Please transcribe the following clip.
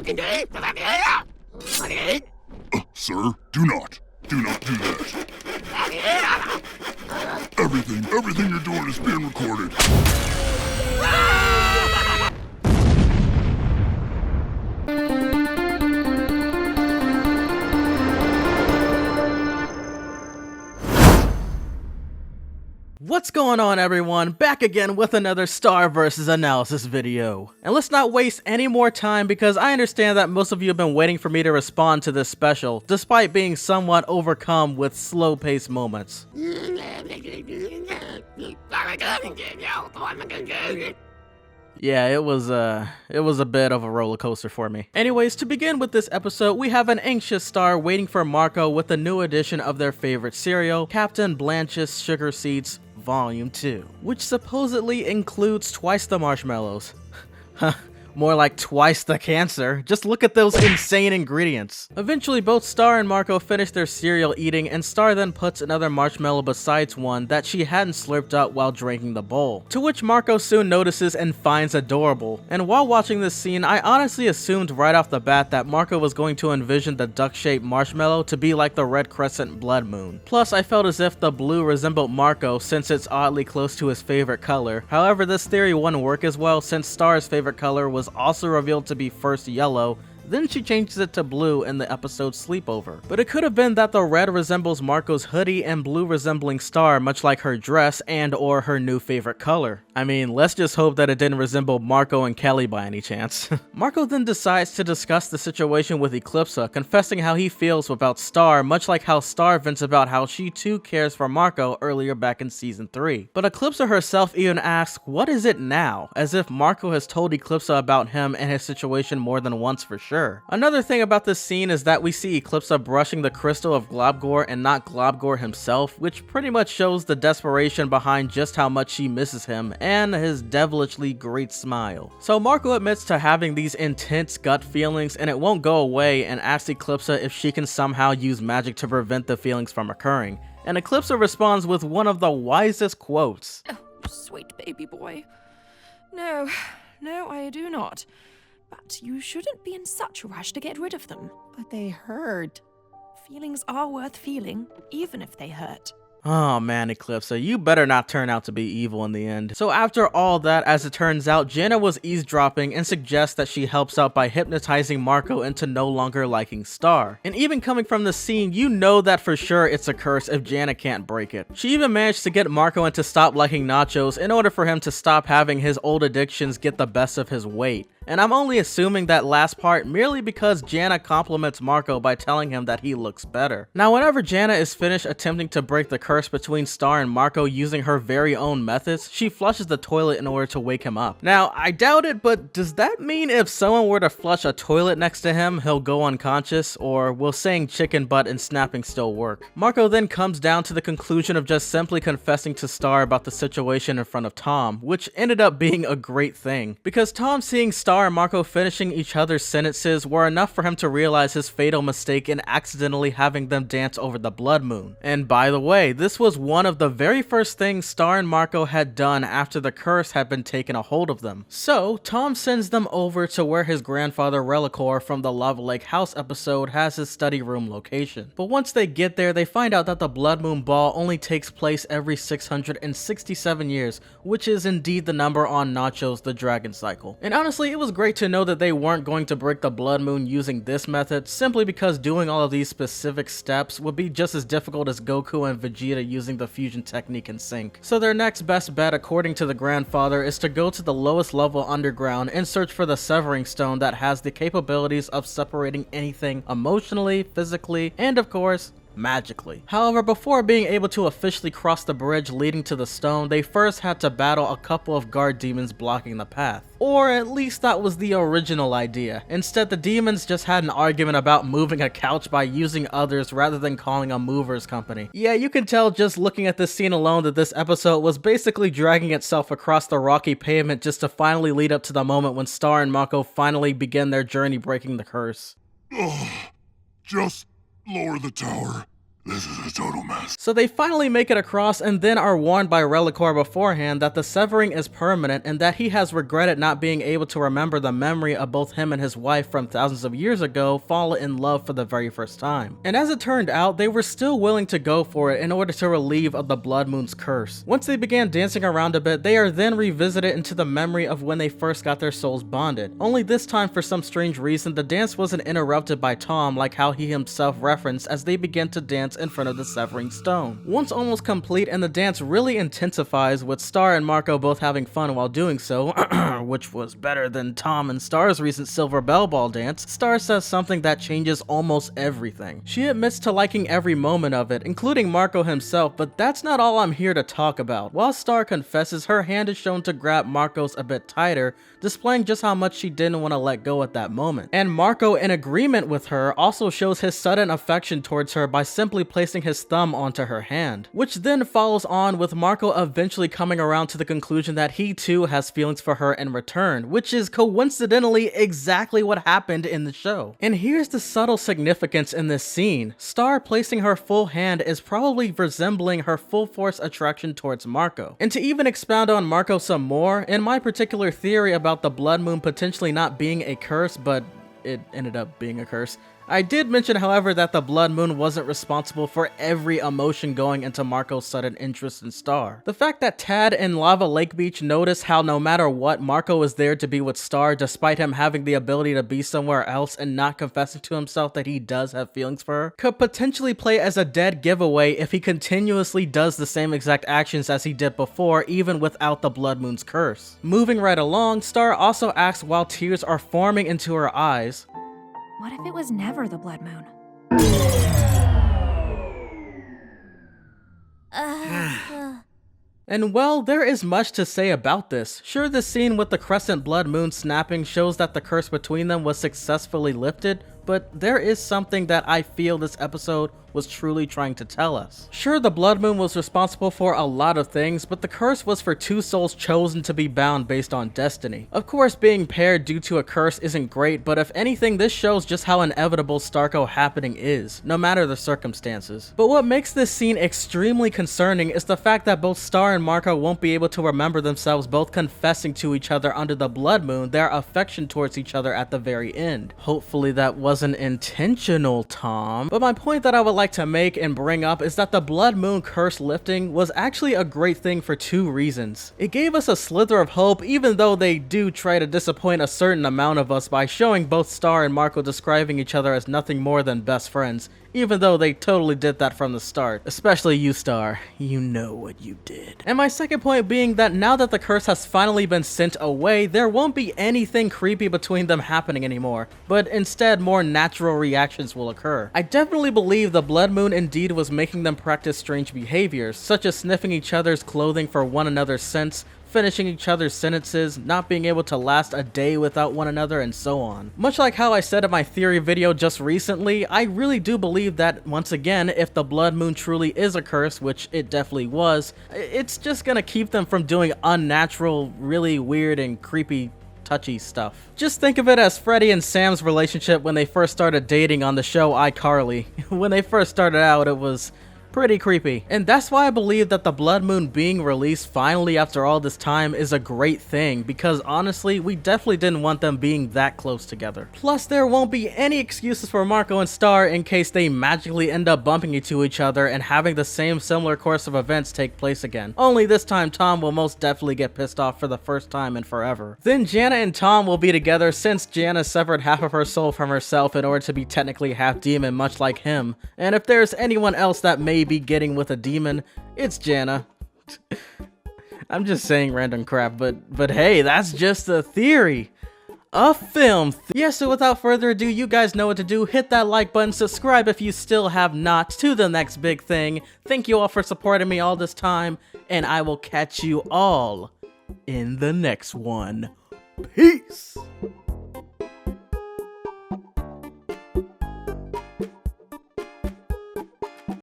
Sir, do not do that. Everything you're doing is being recorded. What's going on, everyone? Back again with another Star vs. Analysis video. And let's not waste any more time because I understand that most of you have been waiting for me to respond to this special, despite being somewhat overcome with slow-paced moments. Yeah, it was a bit of a roller coaster for me. Anyways, to begin with this episode, we have an anxious Star waiting for Marco with the new edition of their favorite cereal, Captain Blanche's Sugar Seeds Volume 2, which supposedly includes twice the marshmallows. Huh. More like twice the cancer. Just look at those insane ingredients. Eventually, both Star and Marco finish their cereal eating, and Star then puts another marshmallow besides one that she hadn't slurped up while drinking the bowl, to which Marco soon notices and finds adorable. And while watching this scene, I honestly assumed right off the bat that Marco was going to envision the duck-shaped marshmallow to be like the red crescent blood moon. Plus, I felt as if the blue resembled Marco since it's oddly close to his favorite color. However, this theory wouldn't work as well since Star's favorite color was also revealed to be first yellow, then she changes it to blue in the episode Sleepover. But it could have been that the red resembles Marco's hoodie and blue resembling Star, much like her dress and or her new favorite color. I mean, let's just hope that it didn't resemble Marco and Kelly by any chance. Marco then decides to discuss the situation with Eclipsa, confessing how he feels about Star, much like how Star vents about how she too cares for Marco earlier back in season 3. But Eclipsa herself even asks, what is it now? As if Marco has told Eclipsa about him and his situation more than once for sure. Another thing about this scene is that we see Eclipsa brushing the crystal of Globgor and not Globgor himself, which pretty much shows the desperation behind just how much she misses him and his devilishly great smile. So Marco admits to having these intense gut feelings and it won't go away, and asks Eclipsa if she can somehow use magic to prevent the feelings from occurring. And Eclipsa responds with one of the wisest quotes. Oh, sweet baby boy. No, I do not. But you shouldn't be in such a rush to get rid of them. But they hurt. Feelings are worth feeling, even if they hurt. Oh man, Eclipsa, you better not turn out to be evil in the end. So after all that, as it turns out, Janna was eavesdropping and suggests that she helps out by hypnotizing Marco into no longer liking Star. And even coming from the scene, you know that for sure it's a curse if Janna can't break it. She even managed to get Marco into stop liking nachos in order for him to stop having his old addictions get the best of his weight. And I'm only assuming that last part merely because Janna compliments Marco by telling him that he looks better. Now, whenever Janna is finished attempting to break the curse between Star and Marco using her very own methods, she flushes the toilet in order to wake him up. Now, I doubt it, but does that mean if someone were to flush a toilet next to him, he'll go unconscious, or will saying chicken butt and snapping still work? Marco then comes down to the conclusion of just simply confessing to Star about the situation in front of Tom, which ended up being a great thing, because Tom seeing Star and Marco finishing each other's sentences were enough for him to realize his fatal mistake in accidentally having them dance over the blood moon. And by the way, this was one of the very first things Star and Marco had done after the curse had been taken a hold of them. So Tom sends them over to where his grandfather Relicor from the Lava Lake House episode has his study room location. But once they get there, they find out that the blood moon ball only takes place every 667 years, which is indeed the number on Nacho's The Dragon Cycle. And honestly, it was great to know that they weren't going to break the blood moon using this method, simply because doing all of these specific steps would be just as difficult as Goku and Vegeta using the fusion technique in sync. So their next best bet, according to the grandfather, is to go to the lowest level underground and search for the severing stone that has the capabilities of separating anything emotionally, physically, and of course, magically. However, before being able to officially cross the bridge leading to the stone, they first had to battle a couple of guard demons blocking the path. Or at least that was the original idea. Instead, the demons just had an argument about moving a couch by using others rather than calling a movers company. Yeah, you can tell just looking at this scene alone that this episode was basically dragging itself across the rocky pavement just to finally lead up to the moment when Star and Marco finally begin their journey breaking the curse. Just lower the tower This is a total mess. So they finally make it across and then are warned by Relicore beforehand that the severing is permanent and that he has regretted not being able to remember the memory of both him and his wife from thousands of years ago falling in love for the very first time. And as it turned out, they were still willing to go for it in order to relieve of the Blood Moon's curse. Once they began dancing around a bit, they are then revisited into the memory of when they first got their souls bonded. Only this time, for some strange reason, the dance wasn't interrupted by Tom like how he himself referenced as they began to dance in front of the severing stone. Once almost complete and the dance really intensifies, with Star and Marco both having fun while doing so, which was better than Tom and Star's recent Silver Bell Ball dance, Star says something that changes almost everything. She admits to liking every moment of it, including Marco himself, but that's not all I'm here to talk about. While Star confesses, her hand is shown to grab Marco's a bit tighter, displaying just how much she didn't want to let go at that moment. And Marco, in agreement with her, also shows his sudden affection towards her by simply placing his thumb onto her hand, which then follows on with Marco eventually coming around to the conclusion that he too has feelings for her in return, which is coincidentally exactly what happened in the show. And here's the subtle significance in this scene. Star placing her full hand is probably resembling her full force attraction towards Marco. And to even expound on Marco some more, in my particular theory about the Blood Moon potentially not being a curse, but it ended up being a curse, I did mention, however, that the Blood Moon wasn't responsible for every emotion going into Marco's sudden interest in Star. The fact that Tad and Lava Lake Beach notice how no matter what, Marco is there to be with Star despite him having the ability to be somewhere else and not confessing to himself that he does have feelings for her, could potentially play as a dead giveaway if he continuously does the same exact actions as he did before, even without the Blood Moon's curse. Moving right along, Star also asks while tears are forming into her eyes, What if it was never the Blood Moon? And well, there is much to say about this. Sure, the scene with the crescent blood moon snapping shows that the curse between them was successfully lifted, but there is something that I feel this episode was truly trying to tell us. Sure, the Blood Moon was responsible for a lot of things, but the curse was for two souls chosen to be bound based on destiny. Of course, being paired due to a curse isn't great, but if anything, this shows just how inevitable Starco happening is, no matter the circumstances. But what makes this scene extremely concerning is the fact that both Star and Marco won't be able to remember themselves both confessing to each other under the Blood Moon their affection towards each other at the very end. Hopefully that wasn't intentional, Tom. But my point that I would like to make and bring up is that the Blood Moon curse lifting was actually a great thing for two reasons. It gave us a slither of hope, even though they do try to disappoint a certain amount of us by showing both Star and Marco describing each other as nothing more than best friends, even though they totally did that from the start. Especially you, Star. You know what you did. And my second point being that now that the curse has finally been sent away, there won't be anything creepy between them happening anymore, but instead more natural reactions will occur. I definitely believe the Blood Moon indeed was making them practice strange behaviors, such as sniffing each other's clothing for one another's scents, finishing each other's sentences, not being able to last a day without one another, and so on. Much like how I said in my theory video just recently, I really do believe that, once again, if the Blood Moon truly is a curse, which it definitely was, it's just gonna keep them from doing unnatural, really weird and creepy touchy stuff. Just think of it as Freddy and Sam's relationship when they first started dating on the show iCarly. When they first started out, it was pretty creepy. And that's why I believe that the Blood Moon being released finally after all this time is a great thing, because honestly, we definitely didn't want them being that close together. Plus, there won't be any excuses for Marco and Star in case they magically end up bumping into each other and having the same similar course of events take place again. Only this time, Tom will most definitely get pissed off for the first time in forever. Then Janna and Tom will be together since Janna severed half of her soul from herself in order to be technically half demon, much like him. And if there's anyone else that may be getting with a demon, it's Janna. I'm just saying random crap, but hey, that's just a theory. A film. Yeah, so without further ado, you guys know what to do. Hit that like button, subscribe if you still have not to The Next Big Thing. Thank you all for supporting me all this time, and I will catch you all in the next one. Peace!